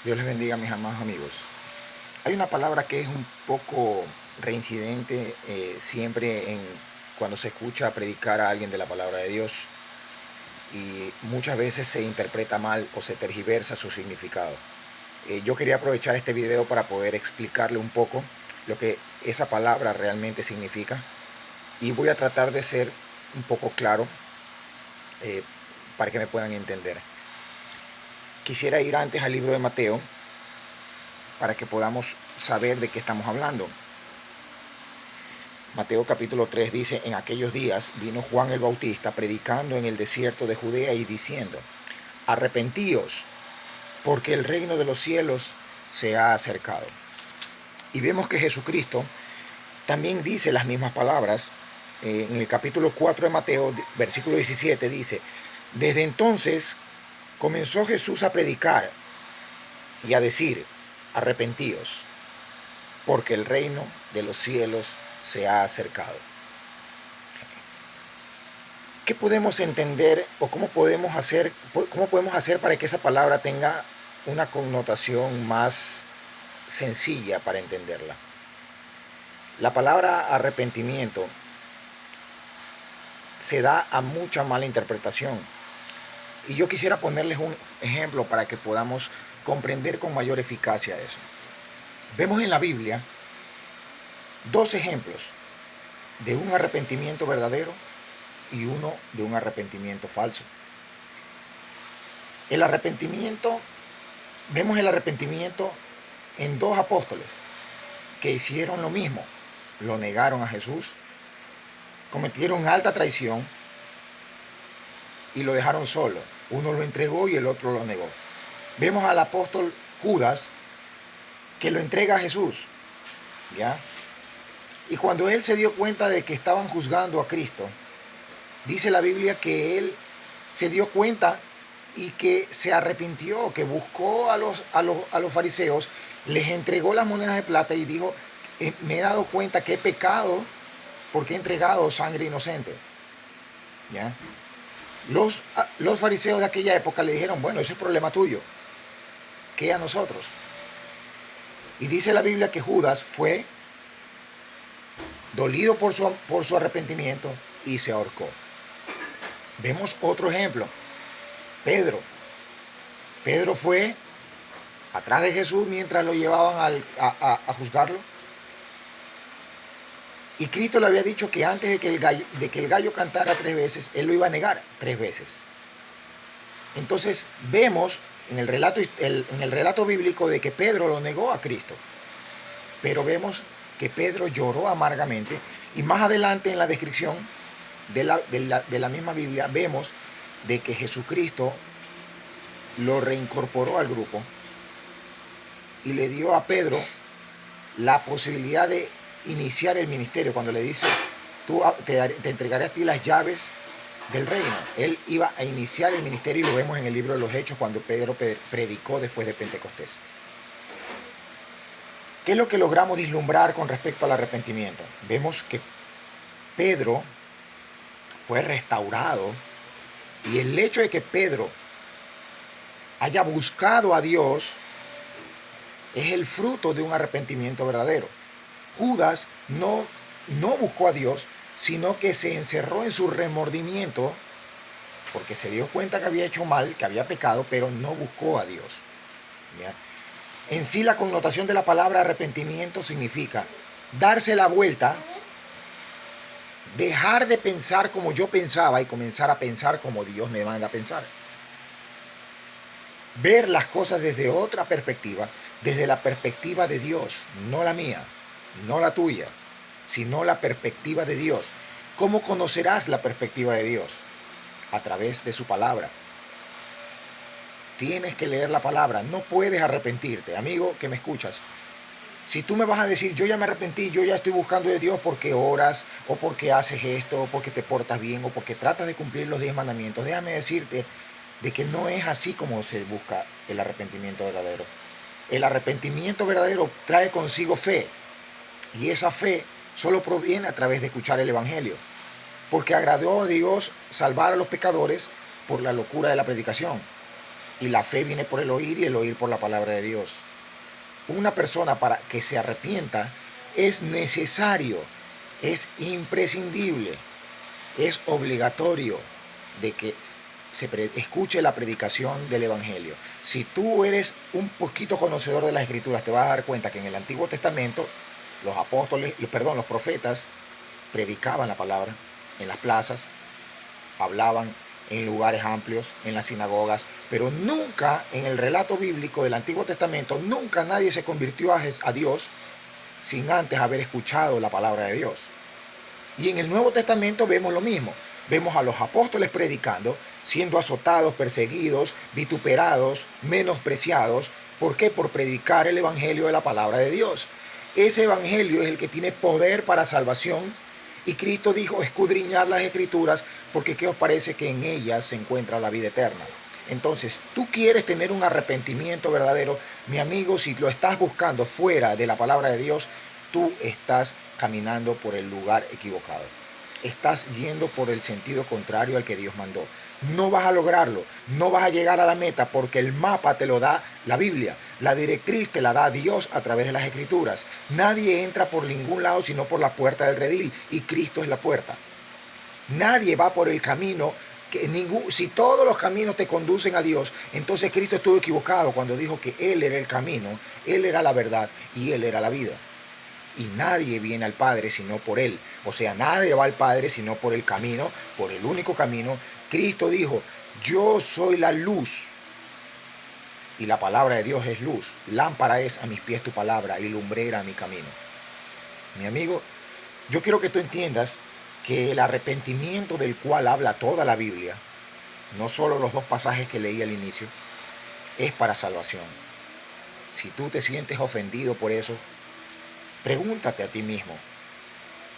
Dios les bendiga, mis amados amigos. Hay una palabra que es un poco reincidente siempre cuando se escucha predicar a alguien de la palabra de Dios, y muchas veces se interpreta mal o se tergiversa su significado. Yo quería aprovechar este video para poder explicarle un poco lo que esa palabra realmente significa, y voy a tratar de ser un poco claro eh, para que me puedan entender. Quisiera ir antes al libro de Mateo para que podamos saber de qué estamos hablando. Mateo capítulo 3 dice: en aquellos días vino Juan el Bautista predicando en el desierto de Judea y diciendo: arrepentíos, porque el reino de los cielos se ha acercado. Y vemos que Jesucristo también dice las mismas palabras. En el capítulo 4 de Mateo, versículo 17 dice: desde entonces comenzó Jesús a predicar y a decir: arrepentíos, porque el reino de los cielos se ha acercado. ¿Qué podemos entender o cómo podemos hacer para que esa palabra tenga una connotación más sencilla para entenderla? La palabra arrepentimiento se da a mucha mala interpretación, y yo quisiera ponerles un ejemplo para que podamos comprender con mayor eficacia eso. Vemos en la Biblia dos ejemplos de un arrepentimiento verdadero y uno de un arrepentimiento falso. Vemos el arrepentimiento en dos apóstoles que hicieron lo mismo: lo negaron a Jesús, cometieron alta traición y lo dejaron solo. Uno lo entregó y el otro lo negó. Vemos al apóstol Judas, que lo entrega a Jesús, ¿ya? Y cuando él se dio cuenta de que estaban juzgando a Cristo, dice la Biblia que él se dio cuenta y que se arrepintió, que buscó a los fariseos, les entregó las monedas de plata y dijo: me he dado cuenta que he pecado porque he entregado sangre inocente. ¿Ya? Los fariseos de aquella época le dijeron: bueno, ese es problema tuyo, ¿qué a nosotros? Y dice la Biblia que Judas fue dolido por su arrepentimiento y se ahorcó. Vemos otro ejemplo: Pedro. Pedro fue atrás de Jesús mientras lo llevaban a juzgarlo. Y Cristo le había dicho que antes de que el gallo cantara 3 veces, él lo iba a negar 3 veces. Entonces vemos en el relato bíblico de que Pedro lo negó a Cristo. Pero vemos que Pedro lloró amargamente, y más adelante en la descripción de la misma Biblia vemos de que Jesucristo lo reincorporó al grupo y le dio a Pedro la posibilidad de iniciar el ministerio, cuando le dice: te entregaré a ti las llaves del reino. Él iba a iniciar el ministerio, y lo vemos en el libro de los Hechos cuando Pedro predicó después de Pentecostés. ¿Qué es lo que logramos vislumbrar con respecto al arrepentimiento? Vemos que Pedro fue restaurado, y el hecho de que Pedro haya buscado a Dios es el fruto de un arrepentimiento verdadero. Judas no buscó a Dios, sino que se encerró en su remordimiento porque se dio cuenta que había hecho mal, que había pecado, pero no buscó a Dios. ¿Ya? En sí, la connotación de la palabra arrepentimiento significa darse la vuelta, dejar de pensar como yo pensaba y comenzar a pensar como Dios me manda a pensar. Ver las cosas desde otra perspectiva, desde la perspectiva de Dios, no la mía, no la tuya, sino la perspectiva de Dios. ¿Cómo conocerás la perspectiva de Dios? A través de su palabra. Tienes que leer la palabra, no puedes arrepentirte. Amigo que me escuchas, si tú me vas a decir: yo ya me arrepentí, yo ya estoy buscando de Dios porque oras, o porque haces esto, o porque te portas bien, o porque tratas de cumplir los 10 mandamientos, déjame decirte de que no es así como se busca el arrepentimiento verdadero. El arrepentimiento verdadero trae consigo fe, y esa fe solo proviene a través de escuchar el Evangelio, porque agradó a Dios salvar a los pecadores por la locura de la predicación. Y la fe viene por el oír y el oír por la palabra de Dios. Una persona para que se arrepienta es necesario, es imprescindible, es obligatorio de que escuche la predicación del Evangelio. Si tú eres un poquito conocedor de las Escrituras, te vas a dar cuenta que en el Antiguo Testamento los apóstoles, perdón, los profetas predicaban la palabra en las plazas, hablaban en lugares amplios, en las sinagogas, pero nunca en el relato bíblico del Antiguo Testamento, nunca nadie se convirtió a Dios sin antes haber escuchado la palabra de Dios. Y en el Nuevo Testamento vemos lo mismo. Vemos a los apóstoles predicando, siendo azotados, perseguidos, vituperados, menospreciados. ¿Por qué? Por predicar el evangelio de la palabra de Dios. Ese evangelio es el que tiene poder para salvación. Y Cristo dijo, escudriñad las escrituras, porque ¿qué os parece que en ellas se encuentra la vida eterna? Entonces, tú quieres tener un arrepentimiento verdadero, mi amigo, si lo estás buscando fuera de la palabra de Dios, tú estás caminando por el lugar equivocado. Estás yendo por el sentido contrario al que Dios mandó. No vas a lograrlo, no vas a llegar a la meta porque el mapa te lo da la Biblia. La directriz te la da Dios a través de las Escrituras. Nadie entra por ningún lado sino por la puerta del redil y Cristo es la puerta. Nadie va por el camino. Si todos los caminos te conducen a Dios, entonces Cristo estuvo equivocado cuando dijo que Él era el camino, Él era la verdad y Él era la vida. Y nadie viene al Padre sino por Él. O sea, nadie va al Padre sino por el camino, por el único camino. Cristo dijo, yo soy la luz. Y la palabra de Dios es luz. Lámpara es a mis pies tu palabra y lumbrera a mi camino. Mi amigo, yo quiero que tú entiendas que el arrepentimiento del cual habla toda la Biblia, no solo los dos pasajes que leí al inicio, es para salvación. Si tú te sientes ofendido por eso, pregúntate a ti mismo,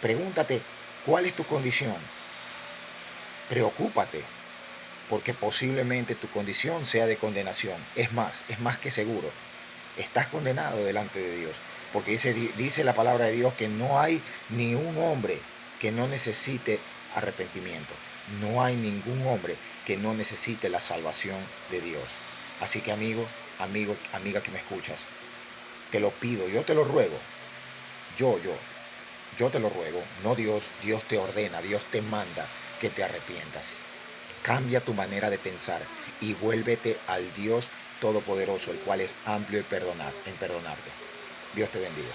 pregúntate cuál es tu condición. Preocúpate, porque posiblemente tu condición sea de condenación. Es más que seguro. Estás condenado delante de Dios, porque dice la palabra de Dios que no hay ni un hombre que no necesite arrepentimiento. No hay ningún hombre que no necesite la salvación de Dios. Así que amigo, amiga que me escuchas, te lo pido, yo te lo ruego. Yo te lo ruego, no Dios. Dios te ordena, Dios te manda que te arrepientas. Cambia tu manera de pensar y vuélvete al Dios Todopoderoso, el cual es amplio en perdonarte. Dios te bendiga.